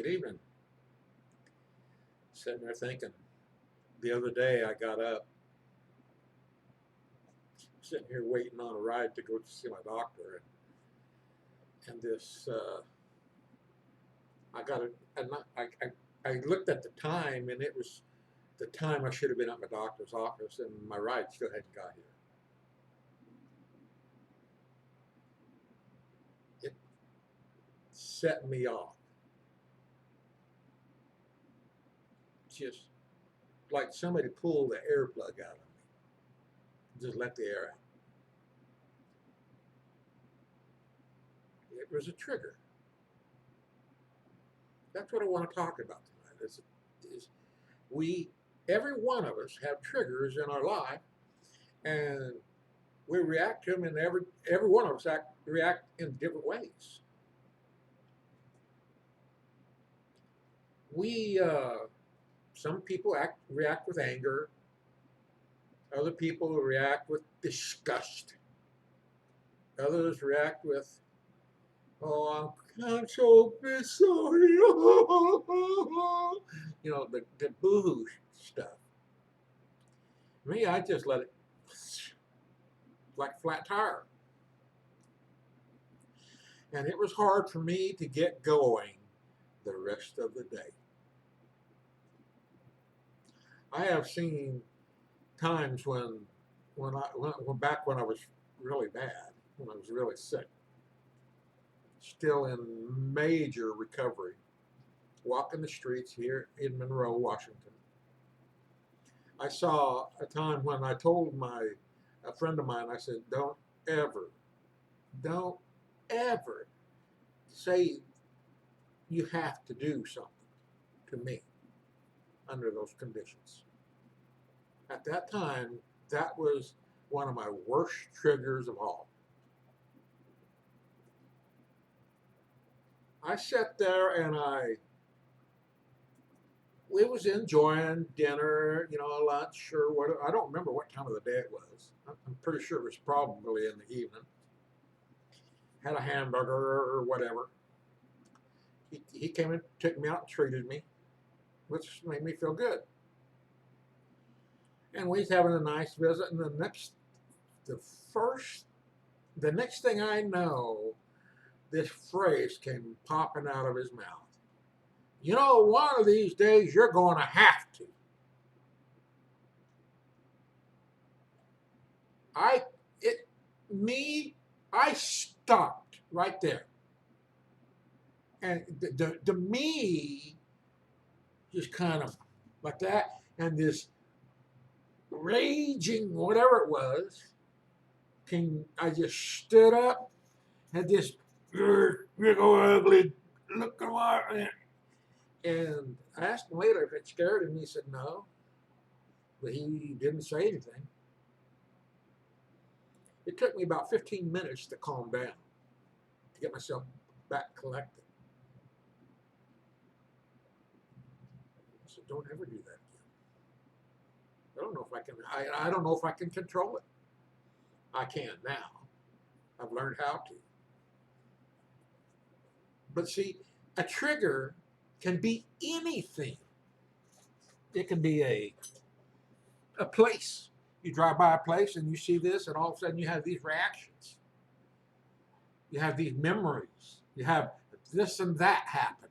Good evening. Sitting there thinking. The other day I got up, sitting here waiting on a ride to go to see my doctor, and this I got it, and I looked at the time, and it was the time I should have been at my doctor's office, and my ride still hadn't got here. It set me off, just like somebody pulled the air plug out of me, just let the air out. It was a trigger. That's what I want to talk about tonight. Is we, every one of us, have triggers in our life, and we react to them, and every one of us react in different ways. We Some people react with anger. Other people react with disgust. Others react with, oh, I'm so sorry. The boohoo stuff. Me, I just let it like a flat tire. And it was hard for me to get going the rest of the day. I have seen times when back when I was really bad, when I was really sick, still in major recovery, walking the streets here in Monroe, Washington. I saw a time when I told a friend of mine, I said, ever, don't ever say you have to do something to me under those conditions. At that time, that was one of my worst triggers of all. I sat there and we was enjoying dinner, lunch or what. I don't remember what time of the day it was. I'm pretty sure it was probably in the evening. Had a hamburger or whatever. He came and took me out and treated me, which made me feel good. And we was having a nice visit, and the first, the next thing I know, this phrase came popping out of his mouth. One of these days you're going to have to. I it me I stopped right there, and the me just kind of like that, and this raging whatever it was came. I just stood up, had this big old ugly look at my, and I asked him later if it scared him. He said no, but he didn't say anything. It took me about 15 minutes to calm down, to get myself back collected. I said, don't ever do that again. I don't know if I can. I don't know if I can control it. I can now. I've learned how to. But see, a trigger can be anything. It can be a place. You drive by a place and you see this, and all of a sudden you have these reactions. You have these memories. You have this and that happen.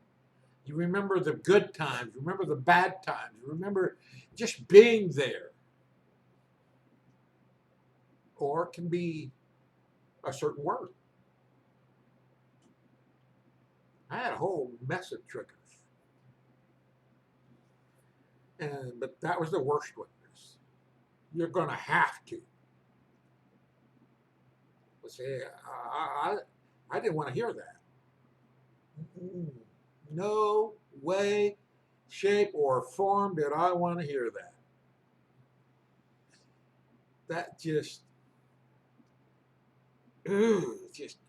You remember the good times. You remember the bad times. You remember just being there. Or it can be a certain word. I had a whole mess of triggers. But that was the worst one. You're going to have to. But see, I didn't want to hear that. No way, shape, or form did I want to hear that. That just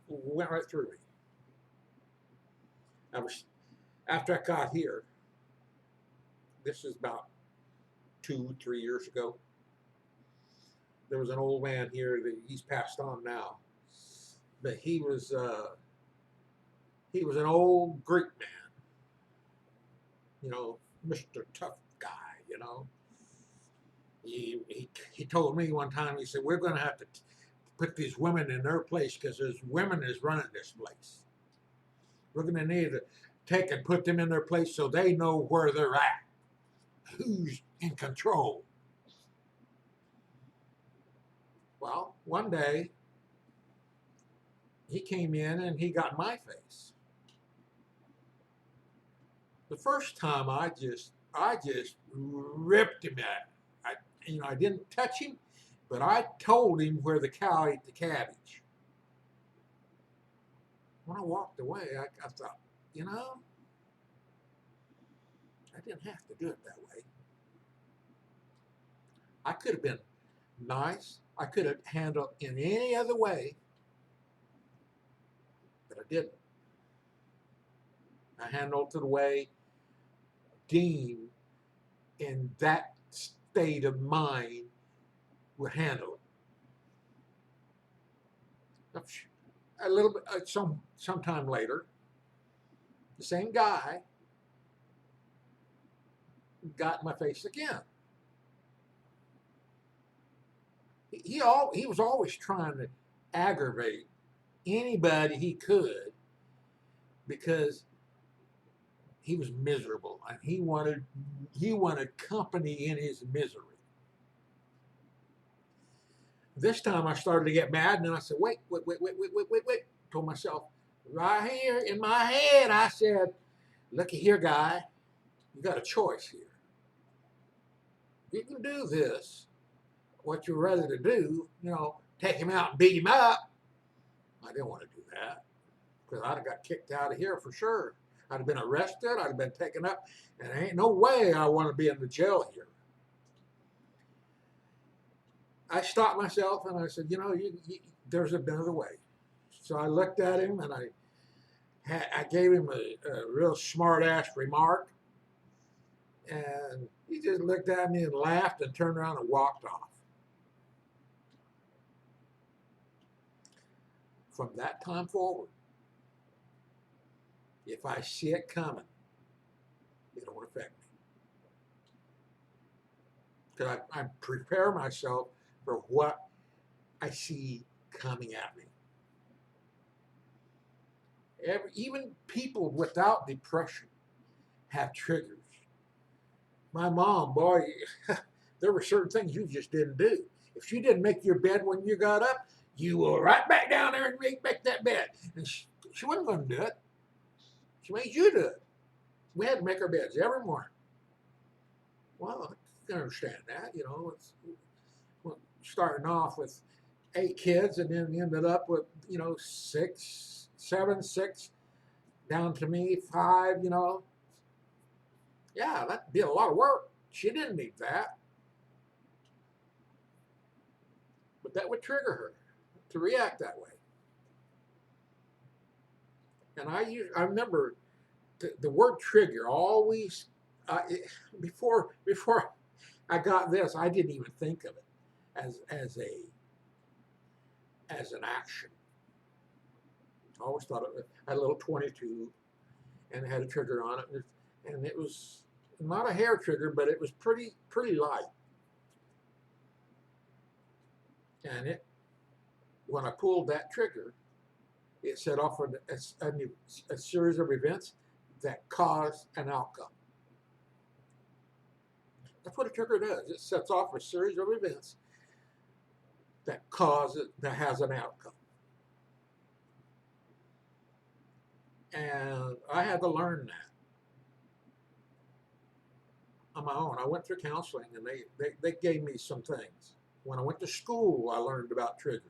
went right through me. After I got here, this is about 2, 3 years ago. There was an old man here that he's passed on now, but he was an old Greek man, you know, Mr. Tough Guy, you know. He told me one time, he said, we're going to have to put these women in their place because there's women is running this place. We're going to need to take and put them in their place so they know where they're at, who's in control. Well, one day he came in and he got my face. The first time I just ripped him at. I didn't touch him, but I told him where the cow ate the cabbage. When I walked away, I thought, you know, I didn't have to do it that way. I could have been nice. I could have handled it in any other way, but I didn't. I handled it the way Dean, in that state of mind, would handle it. A little bit, sometime later, the same guy got in my face again. He was always trying to aggravate anybody he could because he was miserable and he wanted company in his misery. This time I started to get mad, and then I said, wait. Told myself, right here in my head, I said, looky here, guy, you got a choice here. You can do this, what you're ready to do, take him out and beat him up. I didn't want to do that because I'd have got kicked out of here for sure. I'd have been arrested, I'd have been taken up, and there ain't no way I want to be in the jail here. I stopped myself and I said, there's another way. So I looked at him and I gave him a real smart ass remark. And he just looked at me and laughed and turned around and walked off. From that time forward, if I see it coming, it don't affect me. Because I prepare myself for what I see coming at me. Even people without depression have triggers. My mom, boy, there were certain things you just didn't do. If she didn't make your bed when you got up, you were right back down there and make that bed. And she wasn't going to do it. She made you do it. We had to make our beds every morning. Well, I can understand that. It's starting off with 8 kids and then ended up with, 6, down to me, 5, Yeah, that'd be a lot of work. She didn't need that. But that would trigger her to react that way. And I remember the word trigger always, before I got this, I didn't even think of it as an action. I always thought it had a little 22 and it had a trigger on it, and it was not a hair trigger, but it was pretty light. And when I pulled that trigger, it set off a series of events that cause an outcome. That's what a trigger does. It sets off a series of events that has an outcome. And I had to learn that on my own. I went through counseling, and they gave me some things. When I went to school, I learned about triggers.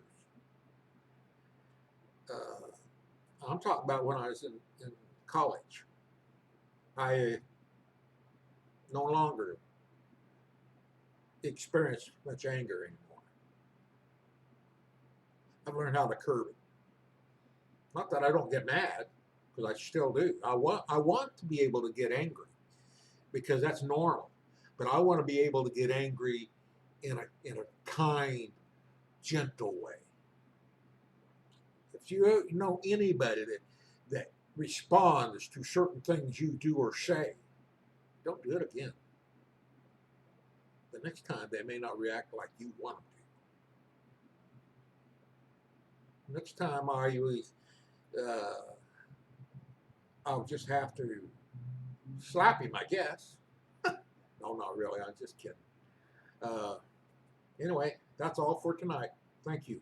I'm talking about when I was in college. I no longer experience much anger anymore. I've learned how to curb it. Not that I don't get mad, because I still do. I want to be able to get angry because that's normal. But I want to be able to get angry in a kind, gentle way. If you know anybody that responds to certain things you do or say, don't do it again. The next time they may not react like you want them to. Next time I'll just have to slap him, I guess. No, not really. I'm just kidding. Uh, anyway, that's all for tonight. Thank you.